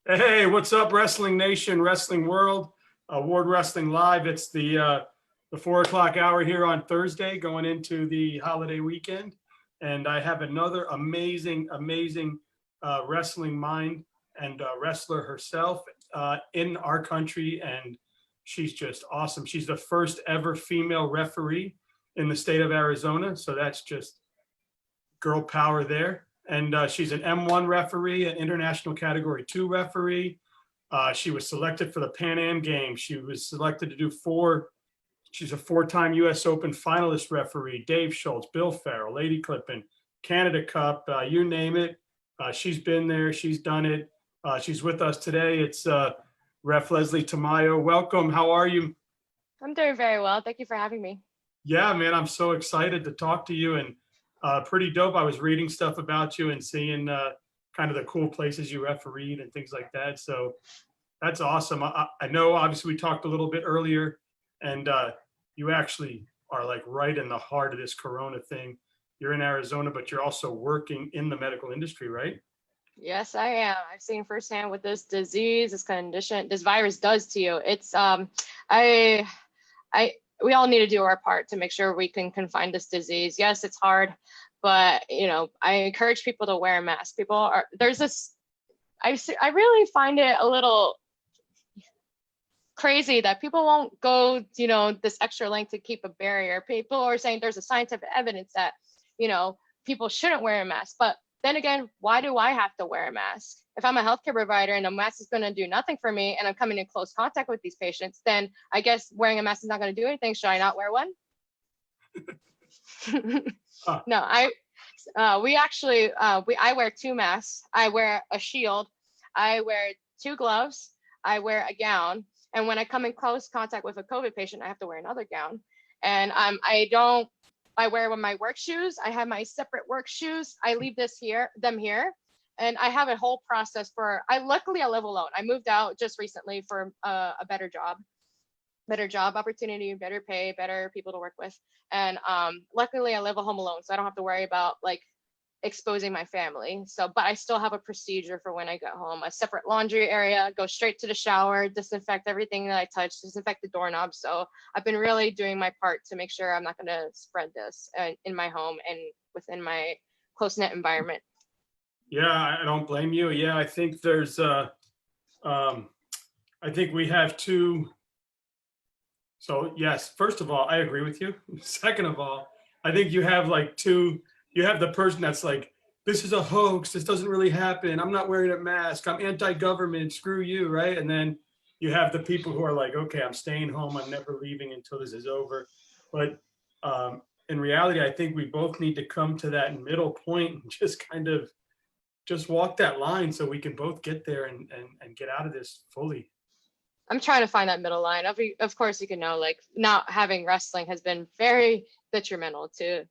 Hey, what's up, Wrestling Nation, Wrestling World, World Wrestling Live. It's the 4 o'clock hour here on Thursday, going into the holiday weekend, and I have another amazing wrestling mind and wrestler herself in our country, and she's just awesome. She's the first ever female referee in the state of Arizona, so that's just girl power there. And she's an M1 referee, an international category 2 referee. She was selected for the Pan Am Games. She was selected to do she's a 4-time US Open finalist referee. Dave Schultz, Bill Ferrell, Lady Klippan, Canada Cup, you name it. She's been there, she's done it. She's with us today. It's Ref Leslie Tamayo. Welcome, how are you? I'm doing very well. Thank you for having me. Yeah, man, I'm so excited to talk to you, and pretty dope. I was reading stuff about you and seeing kind of the cool places you refereed and things like that. So that's awesome. I know, obviously, we talked a little bit earlier, and you actually are like right in the heart of this Corona thing. You're in Arizona, but you're also working in the medical industry, right? Yes, I am. I've seen firsthand what this disease, this condition, this virus does to you. It's we all need to do our part to make sure we can confine this disease. Yes, it's hard, but I encourage people to wear a mask. I really find it a little crazy that people won't go, this extra length to keep a barrier. People are saying there's a scientific evidence that, people shouldn't wear a mask. But then again, why do I have to wear a mask? If I'm a healthcare provider and a mask is going to do nothing for me and I'm coming in close contact with these patients, then I guess wearing a mask is not going to do anything. Should I not wear one? No, I wear 2 masks. I wear a shield. I wear 2 gloves. I wear a gown. And when I come in close contact with a COVID patient, I have to wear another gown. And I wear my work shoes. I have my separate work shoes. I leave them here. And I have a whole process luckily I live alone. I moved out just recently for a better job opportunity, better pay, better people to work with. And luckily I live at home alone, so I don't have to worry about like exposing my family. But I still have a procedure for when I get home, a separate laundry area, go straight to the shower, disinfect everything that I touch, disinfect the doorknob. So I've been really doing my part to make sure I'm not going to spread this in my home and within my close-knit environment. Yeah, I don't blame you. Yeah, I think there's I think we have two. So yes, first of all, I agree with you. Second of all, I think you have you have the person that's like, this is a hoax, this doesn't really happen, I'm not wearing a mask, I'm anti-government, screw you, right? And then you have the people who are like, okay, I'm staying home, I'm never leaving until this is over. But in reality, I think we both need to come to that middle point and just kind of just walk that line so we can both get there and get out of this fully. I'm trying to find that middle line. Of course, you can know, like, not having wrestling has been very detrimental to,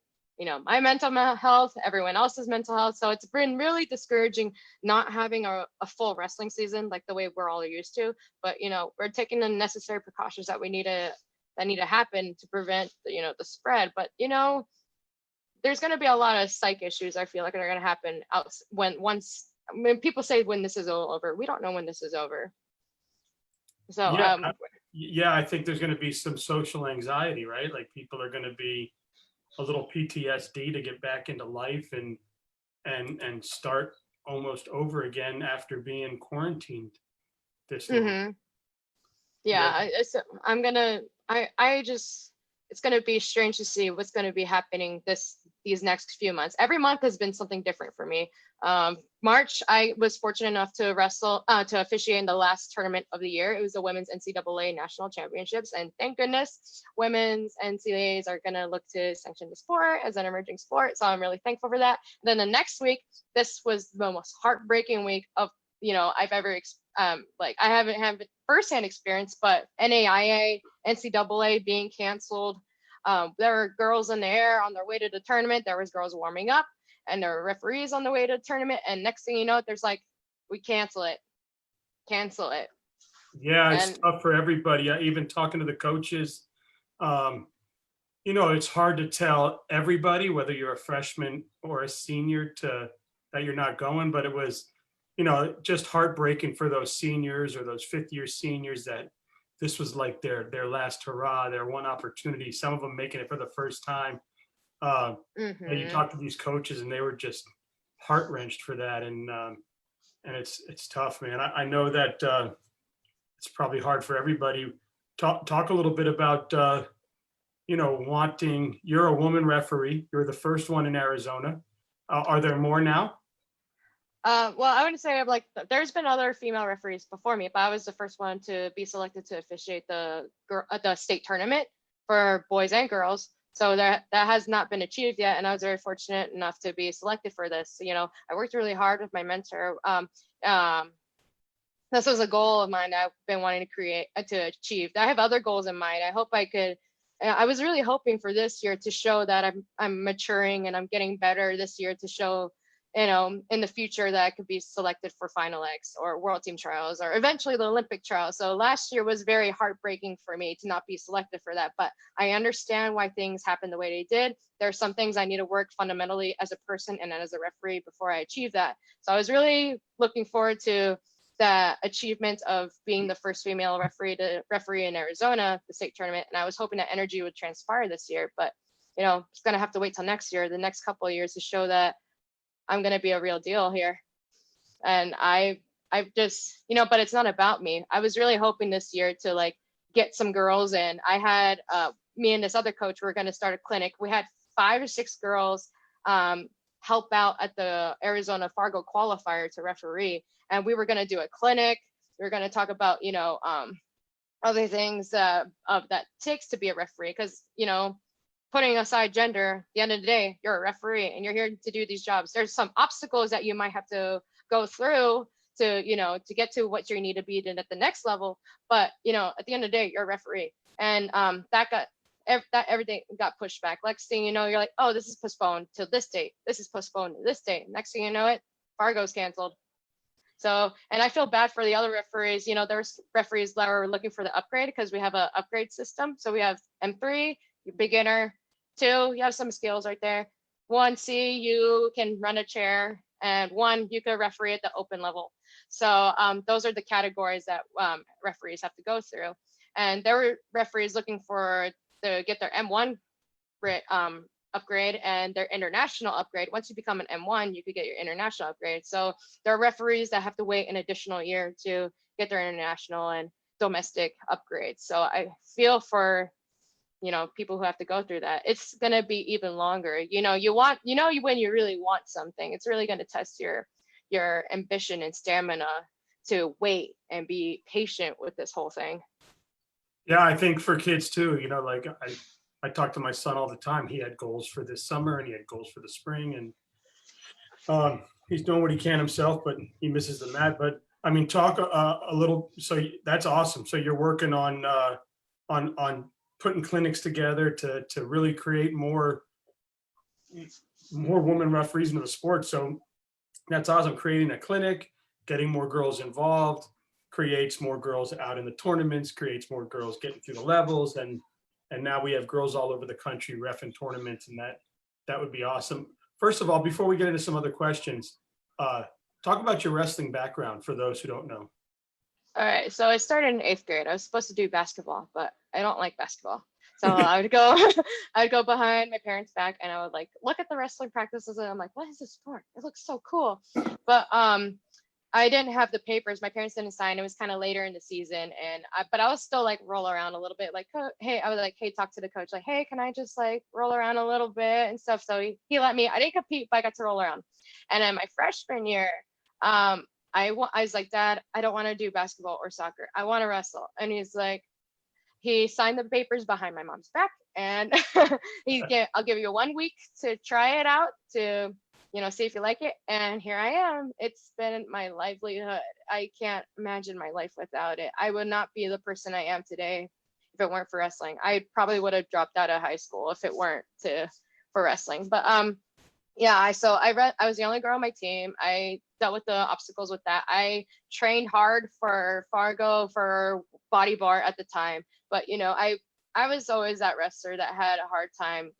my mental health, everyone else's mental health. So it's been really discouraging not having a full wrestling season like the way we're all used to. But, we're taking the necessary precautions that need to happen to prevent, the spread. But, there's going to be a lot of psych issues, I feel like, are going to happen when people say when this is all over. We don't know when this is over. So yeah, I think there's going to be some social anxiety, right? Like people are going to be a little PTSD to get back into life and start almost over again after being quarantined this long. Mm-hmm. Yeah. It's going to be strange to see what's going to be happening these next few months. Every month has been something different for me. March, I was fortunate enough to officiate in the last tournament of the year. It was the Women's NCAA National Championships. And thank goodness, women's NCAAs are going to look to sanction the sport as an emerging sport. So I'm really thankful for that. And then the next week, this was the most heartbreaking week of, I've ever, I haven't had firsthand experience, but NAIA, NCAA being canceled. There were girls in the air on their way to the tournament. There was girls warming up, and there were referees on the way to the tournament. And next thing you know, there's like, we cancel it. Yeah, it's tough for everybody. Even talking to the coaches, it's hard to tell everybody, whether you're a freshman or a senior, that you're not going. But it was just heartbreaking for those seniors or those fifth-year seniors that this was like their last hurrah, their one opportunity. Some of them making it for the first time. You talk to these coaches and they were just heart-wrenched for that, and it's tough, man. I know that it's probably hard for everybody. Talk a little bit about wanting. You're a woman referee. You're the first one in Arizona. Are there more now? Well, I wouldn't say there's been other female referees before me, but I was the first one to be selected to officiate the state tournament for boys and girls. So that has not been achieved yet, and I was very fortunate enough to be selected for this. I worked really hard with my mentor. This was a goal of mine that I've been wanting to achieve. I have other goals in mind. I was really hoping for this year to show that I'm maturing and I'm getting better this year, to show in the future that I could be selected for Final X or World Team Trials or eventually the Olympic trials. So last year was very heartbreaking for me to not be selected for that, but I understand why things happened the way they did. There are some things I need to work fundamentally as a person and as a referee before I achieve that. So I was really looking forward to the achievement of being the first female referee to referee in Arizona, the state tournament. And I was hoping that energy would transpire this year, but it's going to have to wait till next year, the next couple of years, to show that I'm going to be a real deal here. And I've just, but it's not about me. I was really hoping this year to get some girls in. I had me and this other coach were going to start a clinic. We had 5 or 6 girls help out at the Arizona Fargo qualifier to referee. And we were going to do a clinic. We were going to talk about, other things that takes to be a referee. Because, putting aside gender, at the end of the day, you're a referee and you're here to do these jobs. There's some obstacles that you might have to go through to get to what you need to be at the next level. But, at the end of the day, you're a referee. And everything got pushed back. Next thing you know, you're like, oh, this is postponed till this date. This is postponed to this date. Next thing you know it, Fargo's canceled. So, and I feel bad for the other referees. There's referees that are looking for the upgrade because we have an upgrade system. So we have M3, beginner, 2, you have some skills right there. 1C, you can run a chair, and 1, you can referee at the open level. So those are the categories that referees have to go through. And there were referees looking to get their M1 upgrade and their international upgrade. Once you become an M1, you could get your international upgrade. So there are referees that have to wait an additional year to get their international and domestic upgrades. So I feel for people who have to go through that. It's going to be even longer. When you really want something, it's really going to test your ambition and stamina to wait and be patient with this whole thing. Yeah, I think for kids too, I talk to my son all the time. He had goals for this summer and he had goals for the spring, and he's doing what he can himself, but he misses the mat. But I mean, talk a little. So that's awesome. So you're working on putting clinics together to really create more women referees into the sport. So that's awesome. Creating a clinic, getting more girls involved, creates more girls out in the tournaments, creates more girls getting through the levels, and now we have girls all over the country reffing tournaments, and that would be awesome. First of all, before we get into some other questions, talk about your wrestling background for those who don't know. All right, so I started in 8th grade. I was supposed to do basketball, but I don't like basketball. So I'd go behind my parents' back and I would look at the wrestling practices and I'm like, what is this sport? It looks so cool. But I didn't have the papers. My parents didn't sign. It was kind of later in the season, but I was still roll around a little bit. Hey, I was hey, talk to the coach. Hey, can I just roll around a little bit and stuff? So he let me. I didn't compete, but I got to roll around. And then my freshman year, I was like, Dad, I don't want to do basketball or soccer. I want to wrestle. And he signed the papers behind my mom's back, and I'll give you 1 week to try it out to, see if you like it. And here I am. It's been my livelihood. I can't imagine my life without it. I would not be the person I am today if it weren't for wrestling. I probably would have dropped out of high school if it weren't for wrestling. But yeah, so I was the only girl on my team. I dealt with the obstacles with that. I trained hard for Fargo for body bar at the time, but I was always that wrestler that had a hard time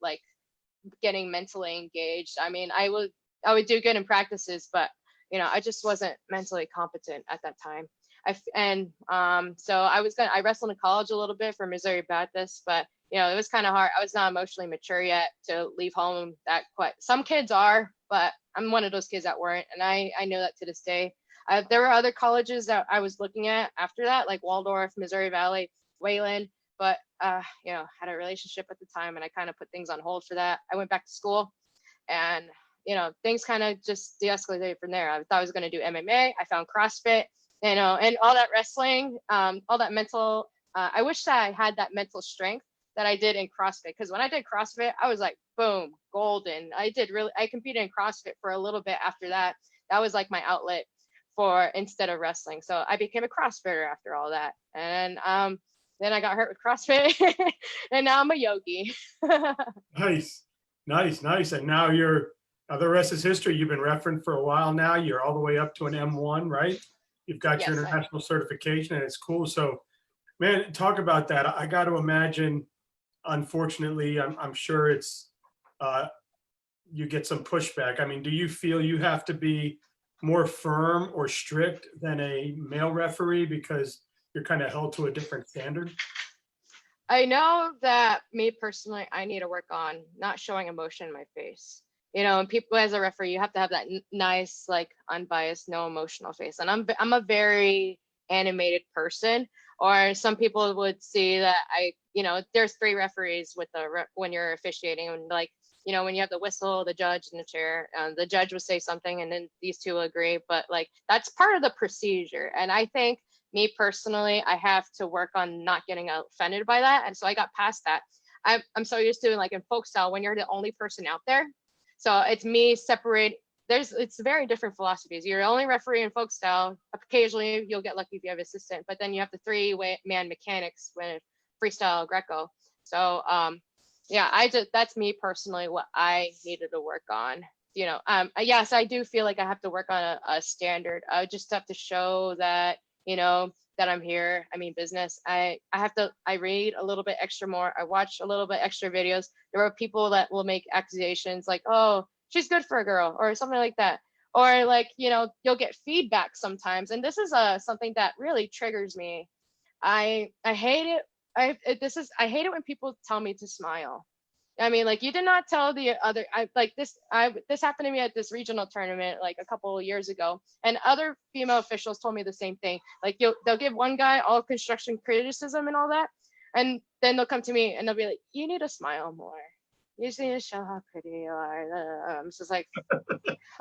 getting mentally engaged. I mean, I would do good in practices, but I just wasn't mentally competent at that time. So I wrestled in college a little bit for Missouri Baptist, but it was kind of hard. I was not emotionally mature yet to leave home that quick. Some kids are, but I'm one of those kids that weren't. And I know that to this day. There were other colleges that I was looking at after that, like Waldorf, Missouri Valley, Wayland, but had a relationship at the time and I kind of put things on hold for that. I went back to school and things kind of just de-escalated from there. I thought I was going to do MMA. I found CrossFit, and all that wrestling, all that mental. I wish that I had that mental strength that I did in CrossFit, because when I did CrossFit, I was like, boom, golden. I competed in CrossFit for a little bit after that. That was like my outlet for instead of wrestling. So I became a CrossFitter after all that, and then I got hurt with CrossFit, and now I'm a yogi. Nice. And now the rest is history. You've been referenced for a while now. You're all the way up to an M1, right? You've got your international certification, and it's cool. So, man, talk about that. I got to imagine, unfortunately, I'm sure it's, you get some pushback. I mean, do you feel you have to be more firm or strict than a male referee because you're kind of held to a different standard? I know that me personally, I need to work on not showing emotion in my face. And people, as a referee, you have to have that nice, like, unbiased, no emotional face. And I'm a very animated person. Or some people would see that there's 3 referees when you're officiating, and like, when you have the whistle, the judge, and the chair, the judge will say something, and then these 2 will agree. But like, that's part of the procedure. And I think, me personally, I have to work on not getting offended by that. And so I got past that. I'm so used to, like, in folk style, when you're the only person out there. So it's me separate. It's very different philosophies. You're the only referee in folk style. Occasionally you'll get lucky if you have assistant, but then you have the 3-man mechanics with freestyle Greco. So that's me personally, what I needed to work on. Yes, I do feel like I have to work on a standard. I just have to show that, that I'm here. I mean, business. I read a little bit extra more. I watch a little bit extra videos. There are people that will make accusations like, oh, she's good for a girl, or something like that. Or like, you'll get feedback sometimes. And this is something that really triggers me. I hate it. I hate it when people tell me to smile. I mean, like, you did not tell the other. This happened to me at this regional tournament like a couple of years ago, and other female officials told me the same thing. Like, they'll give one guy all construction criticism and all that, and then they'll come to me and they'll be like, "You need to smile more. You just need to show how pretty you are." I'm just like,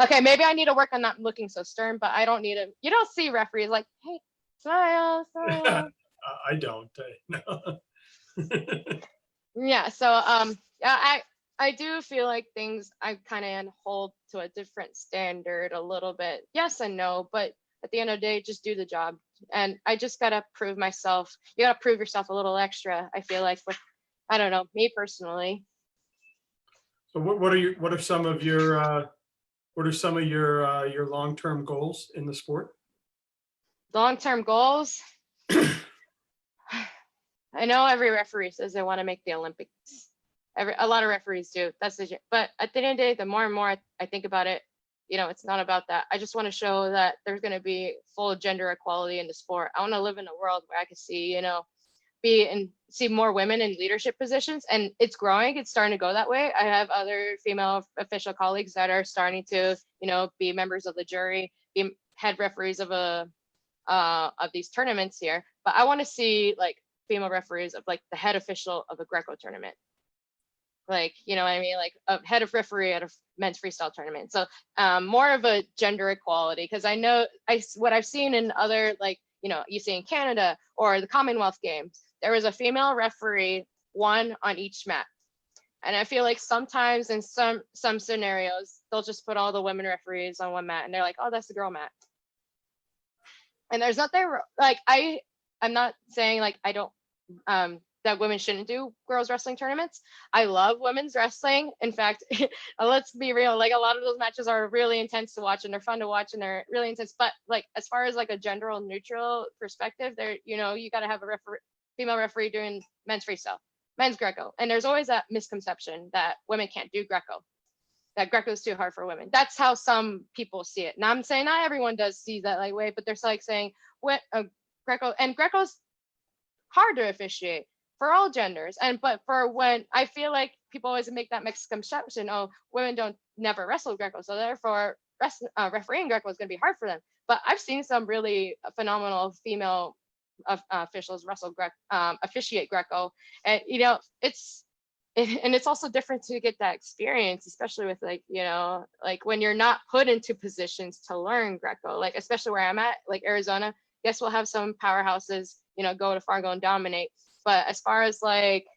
okay, maybe I need to work on not looking so stern, but I don't need to. You don't see referees like, "Hey, smile." I don't. No. Yeah. So I do feel like things I kind of hold to a different standard a little bit. Yes and no, but at the end of the day, just do the job. And I just gotta prove myself. You gotta prove yourself a little extra, I feel like, with, I don't know, me personally. So what are some of your long-term goals in the sport? Long-term goals. I know every referee says they want to make the Olympics. A lot of referees do. But at the end of the day, the more and more I think about it, it's not about that. I just want to show that there's going to be full gender equality in the sport. I want to live in a world where I can see, see more women in leadership positions, and it's growing. It's starting to go that way. I have other female official colleagues that are starting to, be members of the jury, be head referees of these tournaments here. But I want to see, like, female referees of, like, the head official of a Greco tournament, like, what I mean, like a head of referee at a men's freestyle tournament. So more of a gender equality, because I know what I've seen in other, like, you see in Canada or the Commonwealth Games, there was a female referee, one on each mat. And I feel like sometimes in some scenarios, they'll just put all the women referees on one mat and they're like, oh, that's the girl mat. And there's nothing, like, I'm not saying, like, I don't, that women shouldn't do girls wrestling tournaments. I love women's wrestling. In fact, let's be real, like, a lot of those matches are really intense to watch and they're fun to watch and they're really intense. But, like, as far as, like, a gender neutral perspective, there, you got to have a female referee doing men's freestyle, men's Greco. And there's always that misconception that women can't do Greco. that Greco is too hard for women. That's how some people see it. Now I'm saying not everyone does see that like way, but they're like saying what Greco's hard to officiate for all genders. But for when I feel like people always make that misconception, oh, women don't never wrestle Greco, so therefore refereeing Greco is going to be hard for them. But I've seen some really phenomenal female officials officiate Greco, and it's also different to get that experience, especially with like when you're not put into positions to learn Greco, like especially where I'm at, like Arizona. Yes, we'll have some powerhouses, go to Fargo and dominate, but as far as like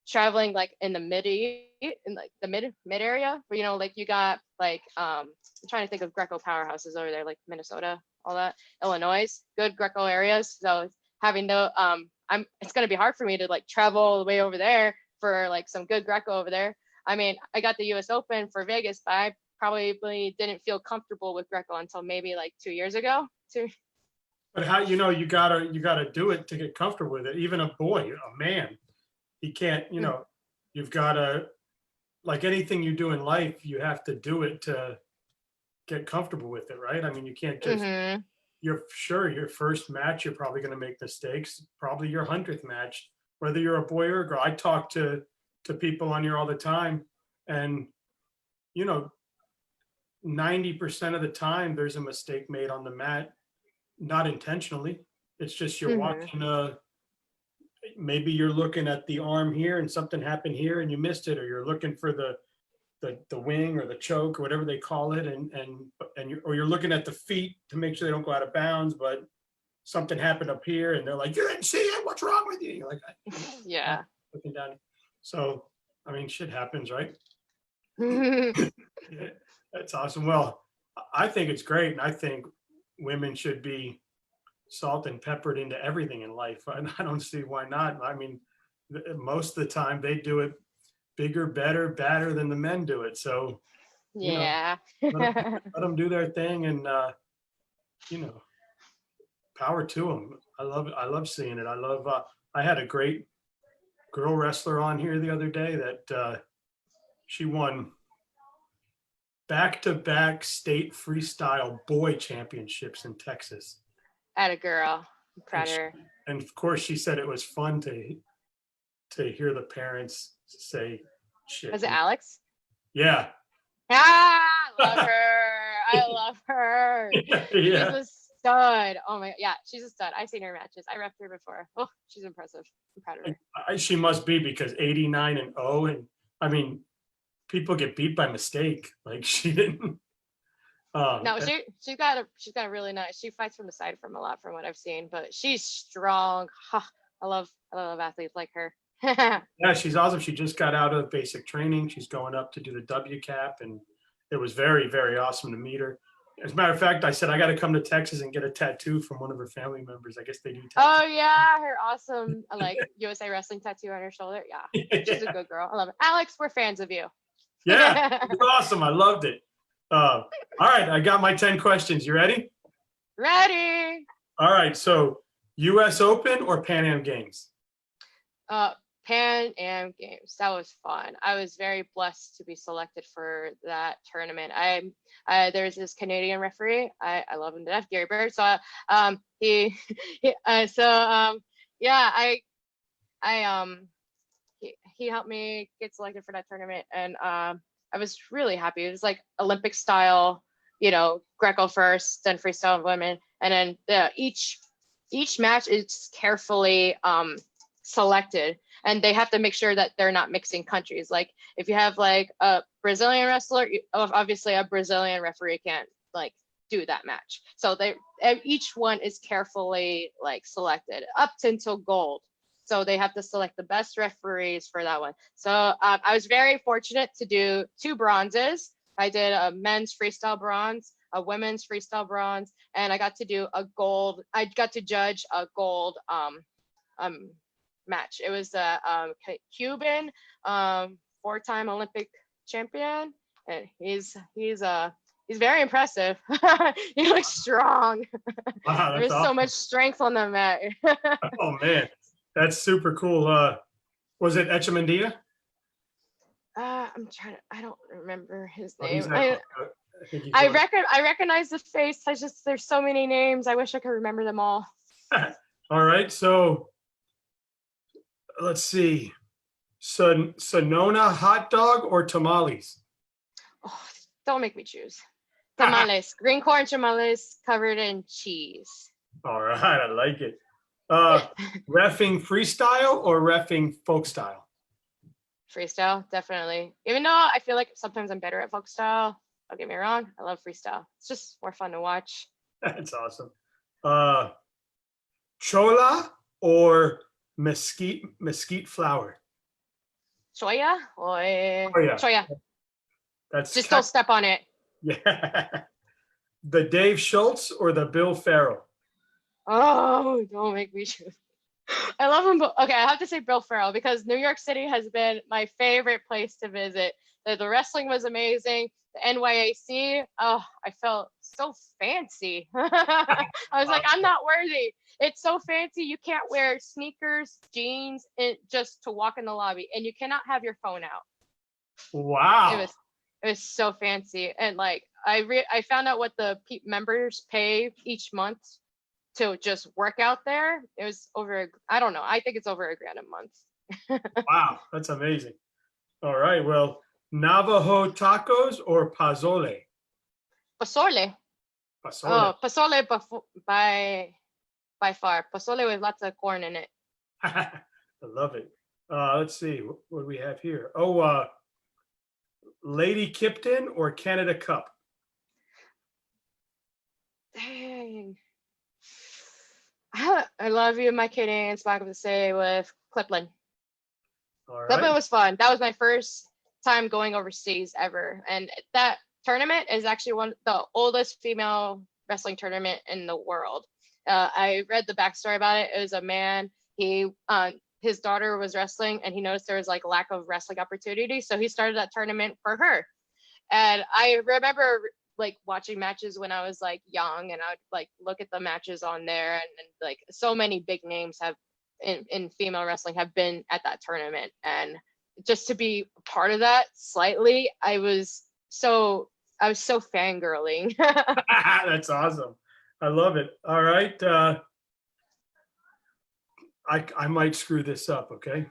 traveling like in the mid area, where like you got like I'm trying to think of Greco powerhouses over there, like Minnesota, all that, Illinois, good Greco areas. So having it's going to be hard for me to like travel all the way over there for like some good Greco over there. I mean, I got the US Open for Vegas, but I probably didn't feel comfortable with Greco until maybe like 2 years ago. But how, you gotta do it to get comfortable with it. Even a boy, a man, he can't, you've gotta, like anything you do in life, you have to do it to get comfortable with it, right? I mean, you can't just, your first match, you're probably going to make mistakes. Probably your 100th match, whether you're a boy or a girl. I talk to people on here all the time, and 90% of the time there's a mistake made on the mat, not intentionally. It's just you're watching maybe you're looking at the arm here and something happened here and you missed it, or you're looking for the wing or the choke or whatever they call it, or you're looking at the feet to make sure they don't go out of bounds, but something happened up here and they're like, you didn't see it, what's wrong with you? You're like, yeah, looking down. So I mean, shit happens, right? Yeah, that's awesome. Well, I think it's great, and I think women should be salt and peppered into everything in life. I don't see why not. I mean, most of the time they do it bigger, better, badder than the men do it. So, yeah, let them do their thing, and power to them. I love seeing it. I had a great girl wrestler on here the other day that she won back-to-back state freestyle boy championships in Texas. At a girl, I'm proud of her. And of course, she said it was fun to hear the parents say shit. Was it Alex? Yeah. Love her. I love her. Yeah. She's a stud. Oh my, yeah, she's a stud. I've seen her matches. I repped her before. Oh, she's impressive. I'm proud of her. She must be, because 89-0, and I mean, people get beat by mistake. Like she didn't. No, she's got a really nice. She fights from the side from a lot from what I've seen, but she's strong. I love athletes like her. Yeah, she's awesome. She just got out of basic training. She's going up to do the WCAP, and it was very, very awesome to meet her. As a matter of fact, I said I got to come to Texas and get a tattoo from one of her family members. I guess they do tattoos. Oh yeah, her awesome like USA Wrestling tattoo on her shoulder. Yeah, she's a good girl. I love it. Alex, we're fans of you. Yeah, it was awesome. I loved it. All right, I got my 10 questions. You ready? Ready. All right, so US Open or Pan Am Games? Pan Am Games. That was fun. I was very blessed to be selected for that tournament. There's this Canadian referee. I love him to death, Gary Bird. So he helped me get selected for that tournament, and I was really happy. It was like Olympic style, Greco first, then freestyle women, and then each match is carefully selected, and they have to make sure that they're not mixing countries. Like if you have like a Brazilian wrestler, obviously a Brazilian referee can't like do that match. So each one is carefully like selected up until gold. So they have to select the best referees for that one. So I was very fortunate to do 2 bronzes. I did a men's freestyle bronze, a women's freestyle bronze, and I got to do a gold. I got to judge a gold match. It was a Cuban 4-time Olympic champion, and he's very impressive. He looks strong. Wow, There's awesome. So much strength on the mat. Oh man, that's super cool. Was it Echemendia? I don't remember his Oh, name. I think he's on. I recognize the face. There's so many names. I wish I could remember them all. All right, so let's see. Sonona hot dog or tamales? Oh, don't make me choose. Tamales, green corn tamales covered in cheese. All right, I like it. Reffing freestyle or reffing folk style? Freestyle, definitely. Even though I feel like sometimes I'm better at folk style. Don't get me wrong. I love freestyle. It's just more fun to watch. That's awesome. Chola or mesquite flour? Choya or Oh yeah, choya. that's Just don't step on it. yeah. The Dave Schultz or the Bill Ferrell? Oh, don't make me choose. I love him. Okay, I have to say Bill Ferrell because New York City has been my favorite place to visit. The wrestling was amazing. The NYAC, oh, I felt so fancy. I was like, I'm not worthy. It's so fancy. You can't wear sneakers, jeans, just to walk in the lobby, and you cannot have your phone out. Wow. It was so fancy, and like I found out what the members pay each month to just work out there. It was I don't know. I think it's over $1,000 a month. Wow, that's amazing. All right, well, Navajo tacos or pozole? Pozole. Pozole. Oh, pozole by far. Pozole with lots of corn in it. I love it. Let's see, what do we have here? Oh, Lady Kipton or Canada Cup? Dang. I love you, my Canadians, back to say with Klippan. All right. Klippan was fun. That was my first time going overseas ever. And that tournament is actually one of the oldest female wrestling tournament in the world. I read the backstory about it. It was a man, his daughter was wrestling and he noticed there was like lack of wrestling opportunity. So he started that tournament for her. And I remember like watching matches when I was like young, and I would like look at the matches on there, and like so many big names have in female wrestling have been at that tournament. And just to be part of that slightly, I was so fangirling. That's awesome. I love it. All right. I might screw this up, okay?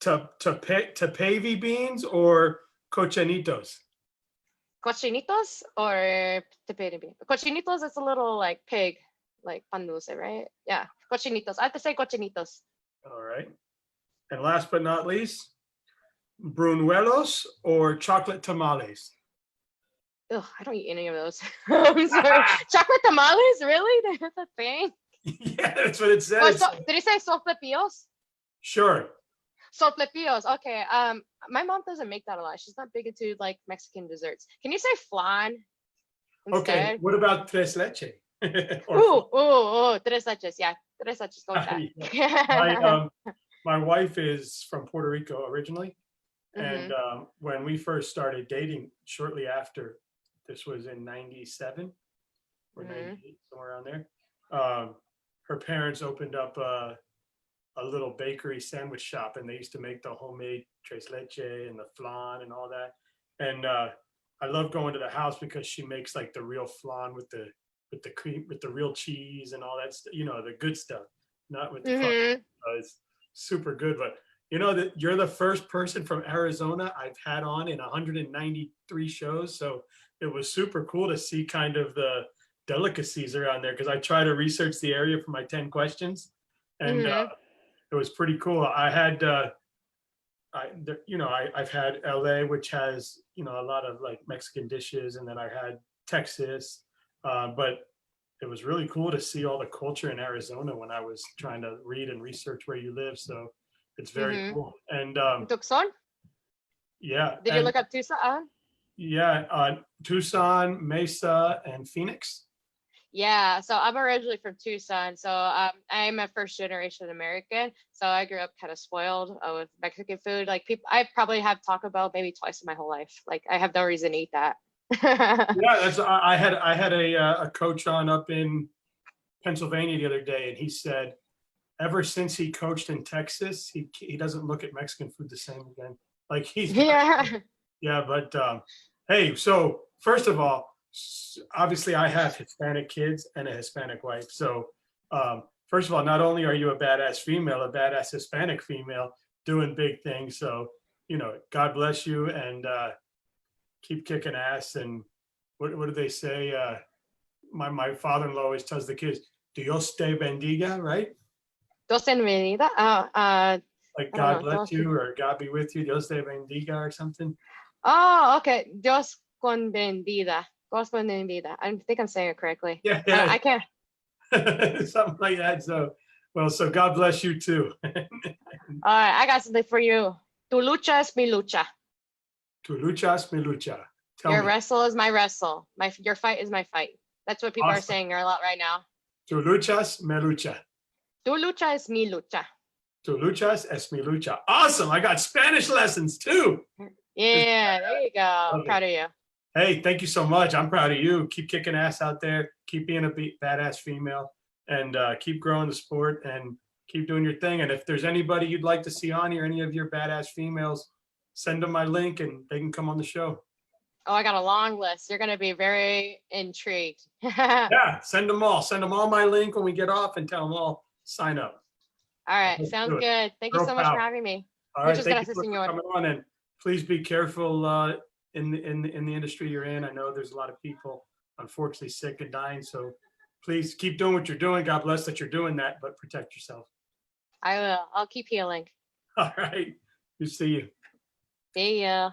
Tapavy beans or cochinitos? Cochinitos or teperebi? Cochinitos is a little like pig, like pan dulce, right? Yeah, cochinitos. I have to say cochinitos. All right. And last but not least, brunuelos or chocolate tamales? Ugh, I don't eat any of those. I'm sorry. Chocolate tamales, really? That's a thing? Yeah, that's what it says. Did he say soplepillos? Sure. Soplepillos. Okay. My mom doesn't make that a lot. She's not big into like Mexican desserts. Can you say flan instead? Okay. What about tres leche? Tres leches. Yeah, tres leches. Go with that. My wife is from Puerto Rico originally. Mhm. And when we first started dating, shortly after, this was in 97 or 98, somewhere around there, her parents opened up a little bakery sandwich shop, and they used to make the homemade tres leche and the flan and all that. And I love going to the house because she makes like the real flan with the cream, with the real cheese and all that stuff, you know, the good stuff, not with the fun. It's super good. But you know that you're the first person from Arizona I've had on in 193 shows. So it was super cool to see kind of the delicacies around there, because I try to research the area for my 10 questions. And it was pretty cool. I had, I've had LA, which has, you know, a lot of like Mexican dishes. And then I had Texas, but it was really cool to see all the culture in Arizona when I was trying to read and research where you live. So it's very cool. And Tucson? Yeah. Did you look up Tucson? Yeah, Tucson, Mesa, and Phoenix. Yeah, so I'm originally from Tucson. So I'm a first generation American. So I grew up kind of spoiled with Mexican food. Like I probably have Taco Bell maybe twice in my whole life. Like I have no reason to eat that. Yeah, I had a coach on up in Pennsylvania the other day, and he said ever since he coached in Texas, he doesn't look at Mexican food the same again. Like he's Yeah. yeah, but hey, so first of all, obviously I have Hispanic kids and a Hispanic wife. So first of all, not only are you a badass female, a badass Hispanic female doing big things. So, God bless you and keep kicking ass. And what do they say? My father-in-law always tells the kids, Dios te bendiga, right? Dos en venida. Like I don't God know. bless you or God be with you, Dios te bendiga or something. Oh, okay. Dios con bendita. Dios con bendita. I think I'm saying it correctly. Yeah, I can't. something like that. So, well, so God bless you too. All right, I got something for you. Tu lucha es mi lucha. Tu luchas, mi lucha. Tell Your me. wrestle is my wrestle. Your fight is my fight. That's what people are Awesome. saying a lot right now. Tu luchas, me lucha. Tu lucha es mi lucha. Tu luchas, es mi lucha. Awesome. I got Spanish lessons too. Yeah, there you go. I'm proud of you. Hey, thank you so much. I'm proud of you. Keep kicking ass out there. Keep being a badass female and keep growing the sport and keep doing your thing. And if there's anybody you'd like to see on here, any of your badass females, send them my link and they can come on the show. Oh, I got a long list. You're going to be very intrigued. Yeah, send them all. Send them all my link when we get off and tell them all sign up. All right, Let's sounds do it. good. Thank you Girl so much power. for having me. All right, Muchas thank gracias, you for señor. coming on, and please be careful in the industry you're in. I know there's a lot of people unfortunately sick and dying, so please keep doing what you're doing. God bless that you're doing that, but protect yourself. I will. I'll keep healing. All right, good to see you. See ya.